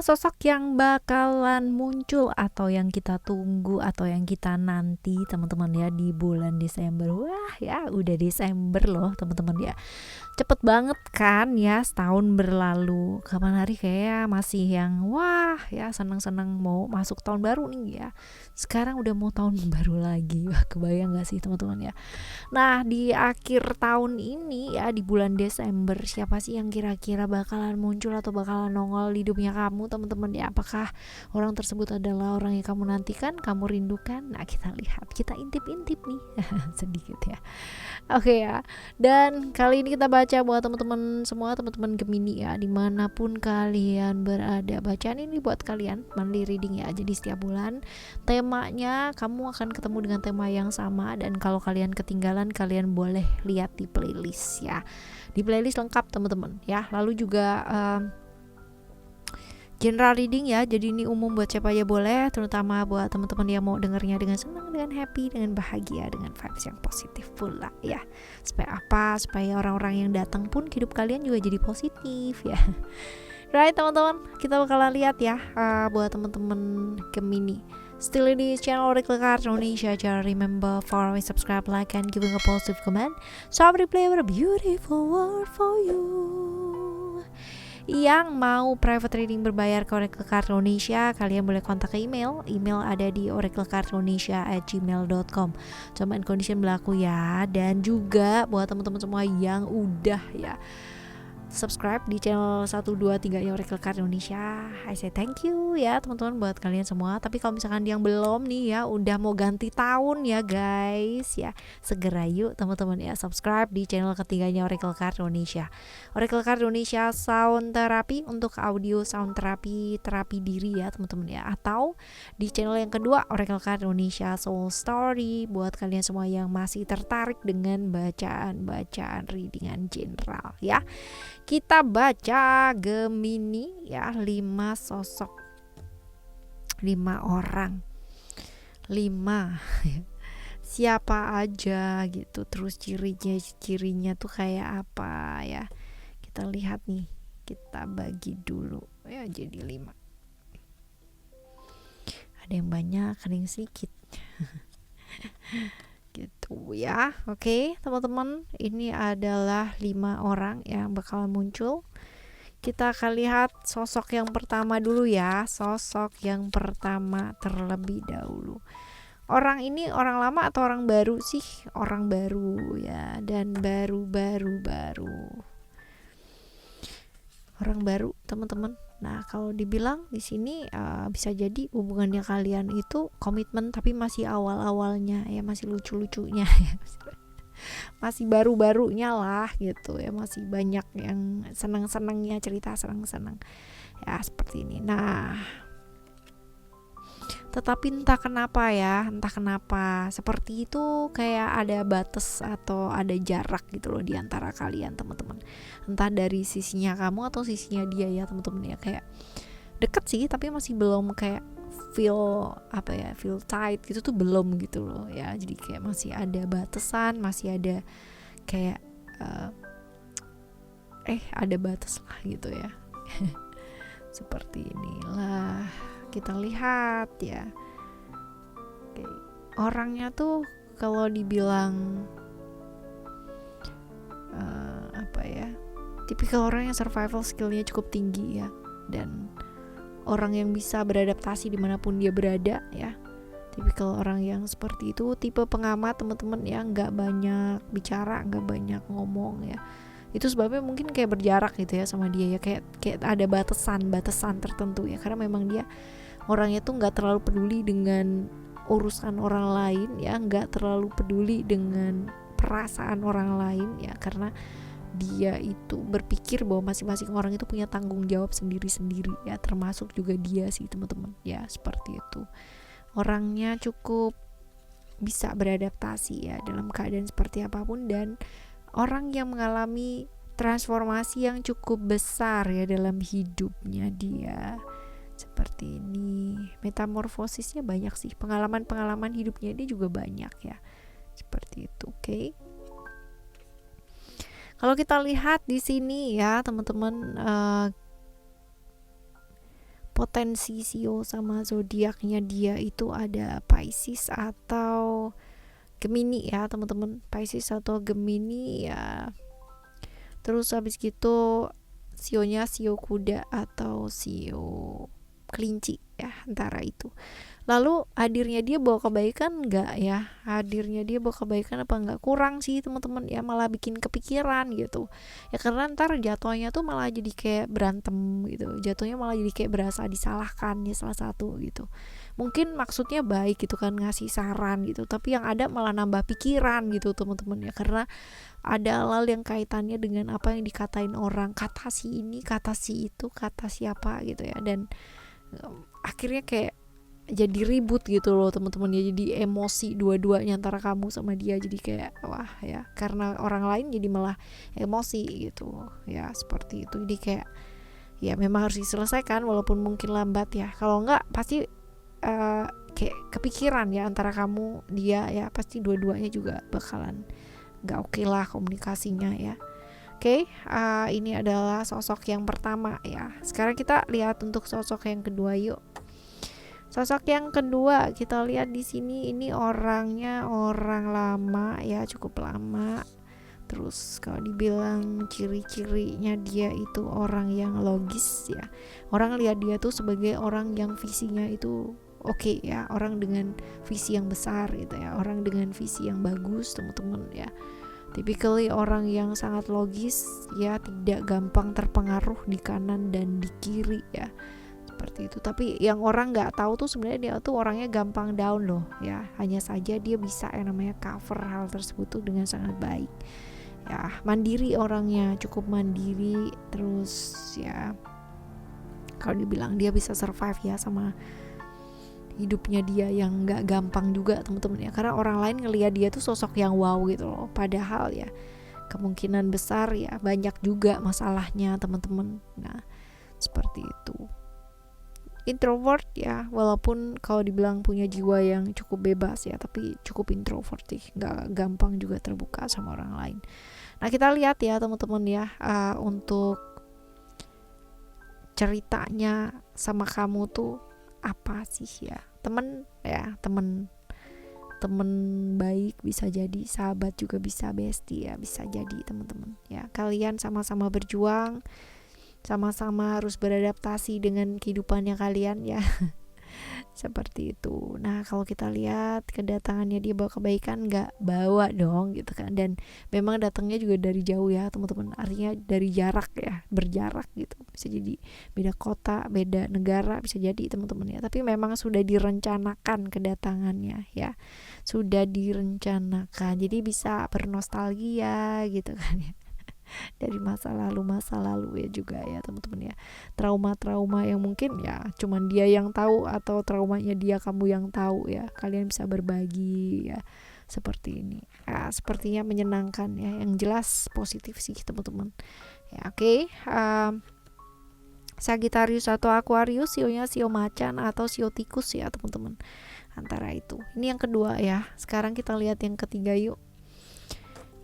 sosok yang bakalan muncul atau yang kita tunggu atau yang kita nanti teman-teman ya di bulan Desember. Wah ya udah Desember loh teman-teman ya. Cepet banget kan ya, setahun berlalu. Kapan hari kayak masih yang wah ya seneng-seneng mau masuk tahun baru nih ya. Sekarang udah mau tahun baru lagi. Wah kebayang gak sih teman-teman ya. Nah di akhir tahun ini ya di bulan Desember, siapa sih yang kira-kira bakalan muncul atau bakalan nongol di hidupnya kamu teman-teman ya. Apakah orang tersebut adalah orang yang kamu nantikan, kamu rindukan? Nah kita lihat, kita intip-intip nih sedikit ya. Oke ya. Dan kali ini kita baca buat teman-teman semua, teman-teman Gemini ya, dimanapun kalian berada. Bacaan ini buat kalian monthly reading ya. Jadi setiap bulan temanya kamu akan ketemu dengan tema yang sama. Dan kalau kalian ketinggalan, kalian boleh lihat di playlist ya. Di playlist lengkap teman-teman ya. Lalu juga general reading ya, jadi ini umum buat siapa aja boleh, terutama buat teman-teman yang mau dengernya dengan senang, dengan happy, dengan bahagia, dengan vibes yang positif pula ya. Supaya apa? Supaya orang-orang yang datang pun hidup kalian juga jadi positif ya. Right teman-teman, kita bakalan lihat ya buat teman-teman Gemini. Still in this channel Oracle Card Indonesia. Jangan remember follow, subscribe, like, and giving a positive comment. So I replay with a beautiful word for you. Yang mau private reading berbayar ke Oracle Card Indonesia, kalian boleh kontak ke email ada di oraclecardindonesia@gmail.com. Terms and condition berlaku ya. Dan juga buat teman-teman semua yang udah ya subscribe di channel 123 nya Oracle Card Indonesia, I say thank you ya teman-teman buat kalian semua. Tapi kalau misalkan yang belum nih ya, udah mau ganti tahun ya guys ya, segera yuk teman-teman ya subscribe di channel ketiganya Oracle Card Indonesia. Oracle Card Indonesia Sound Therapy untuk audio sound terapi diri ya teman-teman ya. Atau di channel yang kedua Oracle Card Indonesia Soul Story buat kalian semua yang masih tertarik dengan bacaan readingan general ya. Kita baca Gemini ya, 5 sosok, 5 orang, 5 siapa aja gitu, terus cirinya tuh kayak apa ya. Kita lihat nih, kita bagi dulu ya jadi 5. Ada yang banyak, ada yang sedikit gitu ya. Oke teman-teman, ini adalah 5 orang yang bakal muncul. Kita akan lihat sosok yang pertama dulu ya. Sosok yang pertama terlebih dahulu. Orang ini orang lama atau orang baru sih? Orang baru ya, dan baru orang baru teman-teman. Nah kalau dibilang di sini bisa jadi hubungannya kalian itu komitmen tapi masih awal-awalnya ya, masih lucu-lucunya ya, masih baru-barunya lah gitu ya, masih banyak yang senang-senangnya, cerita senang-senang ya seperti ini. Nah tetapi entah kenapa seperti itu, kayak ada batas atau ada jarak gitu loh di antara kalian teman-teman. Entah dari sisinya kamu atau sisinya dia ya teman-teman ya, kayak deket sih tapi masih belum kayak feel tight gitu tuh, belum gitu loh ya. Jadi kayak masih ada batasan, masih ada kayak ada batas lah gitu ya. Seperti inilah kita lihat ya. Oke. Orangnya tuh kalau dibilang tipikal orang yang survival skillnya cukup tinggi ya, dan orang yang bisa beradaptasi dimanapun dia berada ya. Tipikal orang yang seperti itu, tipe pengamat teman-teman ya, nggak banyak bicara, nggak banyak ngomong ya. Itu sebabnya mungkin kayak berjarak gitu ya sama dia ya, kayak ada batasan tertentu ya, karena memang dia orangnya tuh nggak terlalu peduli dengan urusan orang lain ya, nggak terlalu peduli dengan perasaan orang lain ya, karena dia itu berpikir bahwa masing-masing orang itu punya tanggung jawab sendiri-sendiri ya, termasuk juga dia sih teman-teman ya. Seperti itu, orangnya cukup bisa beradaptasi ya dalam keadaan seperti apapun, dan orang yang mengalami transformasi yang cukup besar ya dalam hidupnya dia. Seperti ini, metamorfosisnya banyak sih, pengalaman hidupnya dia juga banyak ya. Seperti itu, oke. Kalau kita lihat di sini ya teman-teman, potensi Sio sama zodiaknya dia itu ada Pisces atau Gemini ya teman-teman, Pisces atau Gemini ya. Terus habis gitu Sionya Sio kuda atau Sio kelinci ya, antara itu. Lalu hadirnya dia bawa kebaikan nggak ya? Hadirnya dia bawa kebaikan apa nggak? Kurang sih teman-teman ya, malah bikin kepikiran gitu. Ya karena ntar jatuhnya tuh malah jadi kayak berantem gitu. Jatuhnya malah jadi kayak berasa disalahkan ya salah satu gitu. Mungkin maksudnya baik gitu kan, ngasih saran gitu, tapi yang ada malah nambah pikiran gitu teman-teman ya. Karena ada hal yang kaitannya dengan apa yang dikatain orang, kata si ini, kata si itu, kata siapa gitu ya. Dan akhirnya kayak jadi ribut gitu loh teman-teman ya, jadi emosi dua-duanya antara kamu sama dia, jadi kayak wah ya, karena orang lain jadi malah emosi gitu ya, seperti itu. Jadi kayak ya memang harus diselesaikan walaupun mungkin lambat ya, kalau enggak pasti kayak kepikiran ya antara kamu dia ya, pasti dua-duanya juga bakalan nggak oke lah komunikasinya ya. Oke, ini adalah sosok yang pertama ya. Sekarang kita lihat untuk sosok yang kedua yuk. Sosok yang kedua kita lihat di sini, ini orangnya orang lama ya, cukup lama. Terus kalau dibilang ciri-cirinya dia itu orang yang logis ya. Orang lihat dia tuh sebagai orang yang visinya itu oke ya, orang dengan visi yang besar gitu ya, orang dengan visi yang bagus teman-teman ya. Typically orang yang sangat logis ya, tidak gampang terpengaruh di kanan dan di kiri ya, seperti itu. Tapi yang orang nggak tahu tuh sebenarnya dia tuh orangnya gampang down loh ya. Hanya saja dia bisa yang namanya cover hal tersebut tuh dengan sangat baik ya. Mandiri orangnya, cukup mandiri. Terus ya kalau dibilang dia bisa survive ya sama hidupnya dia yang nggak gampang juga teman-teman ya. Karena orang lain ngelihat dia tuh sosok yang wow gitu loh, padahal ya kemungkinan besar ya banyak juga masalahnya teman-teman. Nah seperti itu. Introvert ya, walaupun kalau dibilang punya jiwa yang cukup bebas ya, tapi cukup introvert sih, nggak gampang juga terbuka sama orang lain. Nah kita lihat ya teman-teman ya, untuk ceritanya sama kamu tuh apa sih ya, temen ya, temen baik bisa jadi, sahabat juga bisa, bestie ya bisa jadi teman-teman ya. Kalian sama-sama berjuang, sama-sama harus beradaptasi dengan kehidupannya kalian ya. Seperti itu. Nah kalau kita lihat kedatangannya dia bawa kebaikan, nggak bawa dong gitu kan. Dan memang datangnya juga dari jauh ya teman-teman, artinya dari jarak ya, berjarak gitu, bisa jadi beda kota, beda negara, bisa jadi teman-teman ya. Tapi memang sudah direncanakan kedatangannya ya, sudah direncanakan, jadi bisa bernostalgia gitu kan ya, dari masa lalu ya juga ya teman-teman ya. Trauma-trauma yang mungkin ya cuman dia yang tahu, atau traumanya dia kamu yang tahu ya, kalian bisa berbagi ya, seperti ini ya. Sepertinya menyenangkan ya, yang jelas positif sih teman-teman ya. Oke, Sagittarius atau Aquarius, sionya sio macan atau sio tikus ya teman-teman, antara itu. Ini yang kedua ya. Sekarang kita lihat yang ketiga yuk.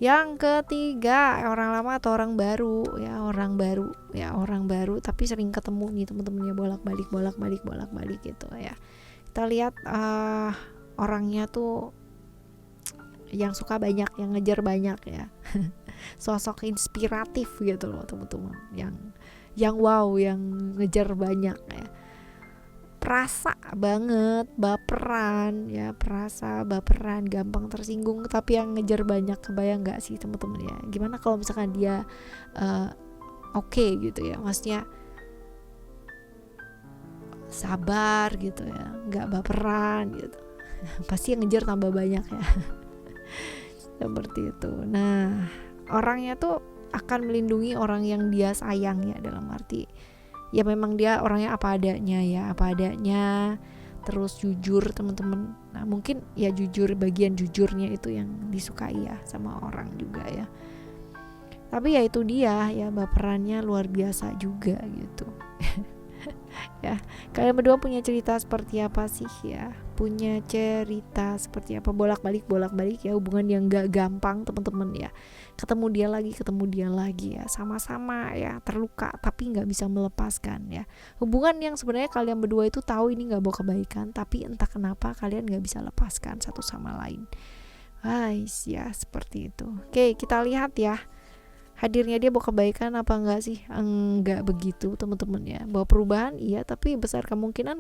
Yang ketiga, orang lama atau orang baru ya, orang baru tapi sering ketemu nih teman-temannya, bolak-balik gitu ya. Kita lihat orangnya tuh yang suka banyak, yang ngejar banyak ya. Sosok inspiratif gitu loh teman-teman, yang wow, yang ngejar banyak ya. Perasa banget, baperan ya, gampang tersinggung, tapi yang ngejar banyak. Kebayang nggak sih teman-teman ya, gimana kalau misalkan dia oke gitu ya, maksudnya sabar gitu ya, nggak baperan gitu. Pasti yang ngejar tambah banyak ya. Seperti itu. Nah orangnya tuh akan melindungi orang yang dia sayang ya, dalam arti ya memang dia orangnya apa adanya, terus jujur teman-teman. Nah mungkin ya jujur, bagian jujurnya itu yang disukai ya sama orang juga ya. Tapi ya itu dia ya, baperannya luar biasa juga gitu. Ya, kalian berdua punya cerita seperti apa sih ya? Punya cerita seperti apa? Bolak-balik ya, hubungan yang gak gampang teman-teman ya. Ketemu dia lagi ya, sama-sama ya terluka tapi nggak bisa melepaskan ya. Hubungan yang sebenarnya kalian berdua itu tahu ini nggak bawa kebaikan, tapi entah kenapa kalian nggak bisa lepaskan satu sama lain. Guys ya, seperti itu. Oke, kita lihat ya, hadirnya dia bawa kebaikan apa enggak sih? Enggak begitu teman-teman ya. Bawa perubahan iya, tapi besar kemungkinan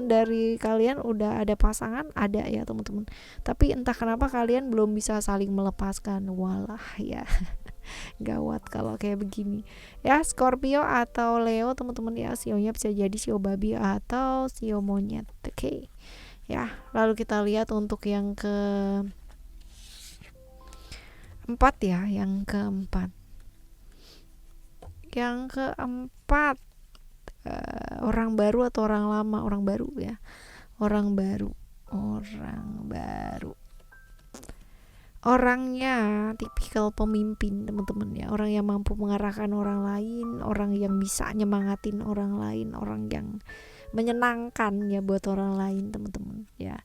dari kalian udah ada pasangan ada ya teman-teman. Tapi entah kenapa kalian belum bisa saling melepaskan. Walah ya. Gawat kalau kayak begini. Ya, Scorpio atau Leo teman-teman ya, sionya bisa jadi sio babi atau sio monyet. Oke. Ya, lalu kita lihat untuk yang keempat ya, yang keempat. Yang keempat, orang baru atau orang lama? Orang baru ya. Orang baru. Orangnya tipikal pemimpin teman-teman ya. Orang yang mampu mengarahkan orang lain, orang yang bisa nyemangatin orang lain, orang yang menyenangkan ya buat orang lain teman-teman ya.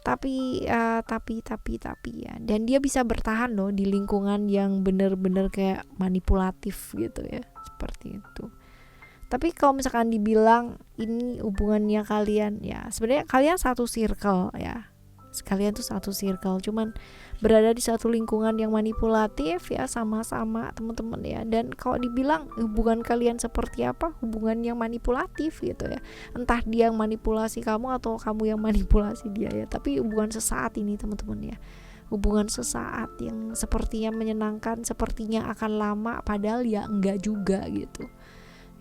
Tapi ya, dan dia bisa bertahan loh di lingkungan yang bener-bener kayak manipulatif gitu ya, seperti itu. Tapi kalau misalkan dibilang ini hubungannya kalian ya, sebenarnya kalian satu circle ya, kalian tuh satu circle, cuman berada di satu lingkungan yang manipulatif ya, sama-sama teman-teman ya. Dan kalau dibilang hubungan kalian seperti apa, hubungan yang manipulatif gitu ya, entah dia yang manipulasi kamu atau kamu yang manipulasi dia ya, tapi hubungan sesaat ini teman-teman ya, hubungan sesaat yang sepertinya menyenangkan, sepertinya akan lama, padahal ya enggak juga gitu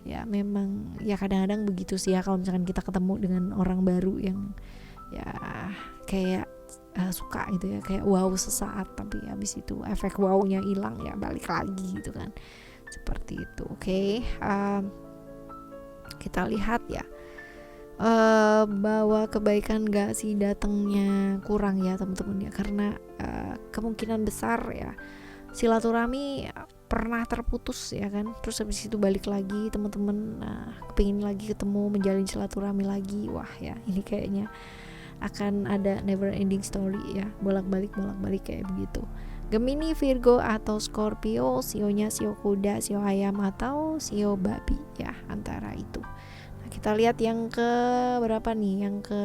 ya. Memang ya kadang-kadang begitu sih ya, kalau misalkan kita ketemu dengan orang baru yang ya kayak suka gitu ya, kayak wow sesaat, tapi habis itu efek wownya hilang ya, balik lagi gitu kan, seperti itu. Oke, kita lihat ya, bahwa kebaikan gak sih datangnya kurang ya teman-teman ya, karena kemungkinan besar ya silaturahmi pernah terputus ya kan, terus habis itu balik lagi teman-teman, kepingin lagi ketemu, menjalin silaturahmi lagi. Wah ya, ini kayaknya akan ada never ending story ya, bolak-balik kayak begitu. Gemini, Virgo atau Scorpio, sionya sio kuda, sio ayam atau sio babi ya, antara itu. Nah, kita lihat yang ke berapa nih, yang ke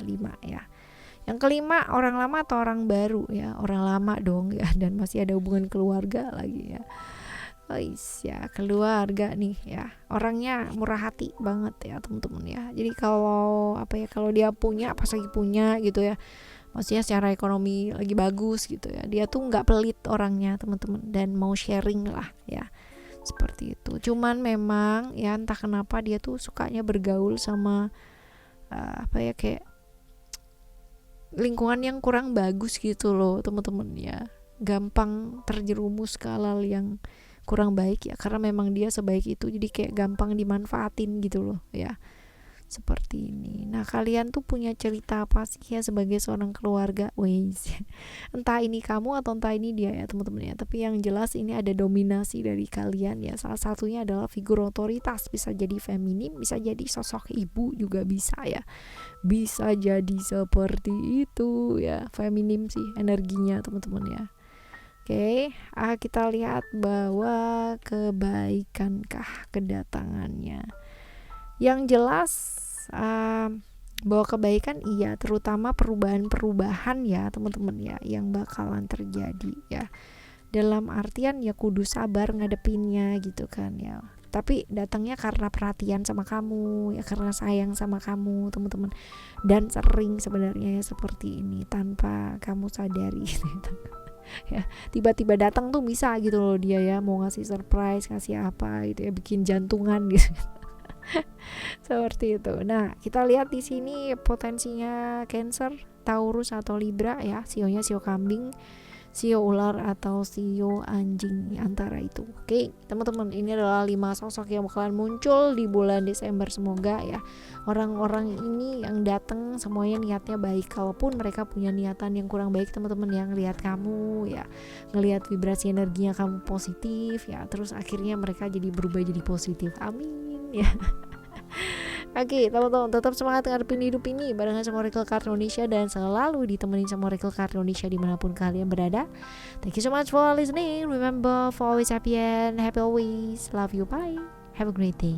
lima ya. Yang kelima, orang lama atau orang baru ya, orang lama dong ya, dan masih ada hubungan keluarga lagi ya. Ya, keluarga nih ya, orangnya murah hati banget ya teman-teman ya. Jadi kalau kalau dia punya, pas lagi punya gitu ya, maksudnya secara ekonomi lagi bagus gitu ya, dia tuh nggak pelit orangnya teman-teman, dan mau sharing lah ya, seperti itu. Cuman memang ya entah kenapa dia tuh sukanya bergaul sama kayak lingkungan yang kurang bagus gitu loh teman-teman ya, gampang terjerumus ke hal yang kurang baik ya, karena memang dia sebaik itu, jadi kayak gampang dimanfaatin gitu loh ya, seperti ini. Nah, kalian tuh punya cerita apa sih ya sebagai seorang keluarga? Wes, entah ini kamu atau entah ini dia ya teman-teman ya, tapi yang jelas ini ada dominasi dari kalian ya. Salah satunya adalah figur otoritas, bisa jadi feminim, bisa jadi sosok ibu juga bisa ya, bisa jadi seperti itu ya, feminim sih energinya teman-teman ya. Oke, kita lihat bahwa kebaikankah kedatangannya. Yang jelas bahwa kebaikan iya, terutama perubahan ya teman-teman ya, yang bakalan terjadi ya. Dalam artian ya kudu sabar ngadepinnya gitu kan ya. Tapi datangnya karena perhatian sama kamu ya, karena sayang sama kamu teman-teman. Dan sering sebenarnya ya seperti ini tanpa kamu sadari gitu. Ya, tiba-tiba datang tuh bisa gitu loh dia ya, mau ngasih surprise, ngasih apa gitu ya, bikin jantungan gitu. Seperti itu. Nah, kita lihat di sini potensinya Cancer, Taurus atau Libra ya, sionya sio kambing, sio ular atau sio anjing, antara itu. Oke, teman-teman, ini adalah 5 sosok yang bakalan muncul di bulan Desember. Semoga ya orang-orang ini yang datang semuanya niatnya baik. Kalaupun mereka punya niatan yang kurang baik, teman-teman, yang lihat kamu ya, ngelihat vibrasi energinya kamu positif ya, terus akhirnya mereka jadi berubah jadi positif. Amin ya. Oke, teman-teman, tetap semangat ngadepin hidup ini barengan sama Oracle Card Indonesia, dan selalu ditemenin sama Oracle Card Indonesia dimanapun kalian berada. Thank you so much for listening. Remember, for always happy and happy always. Love you, bye. Have a great day.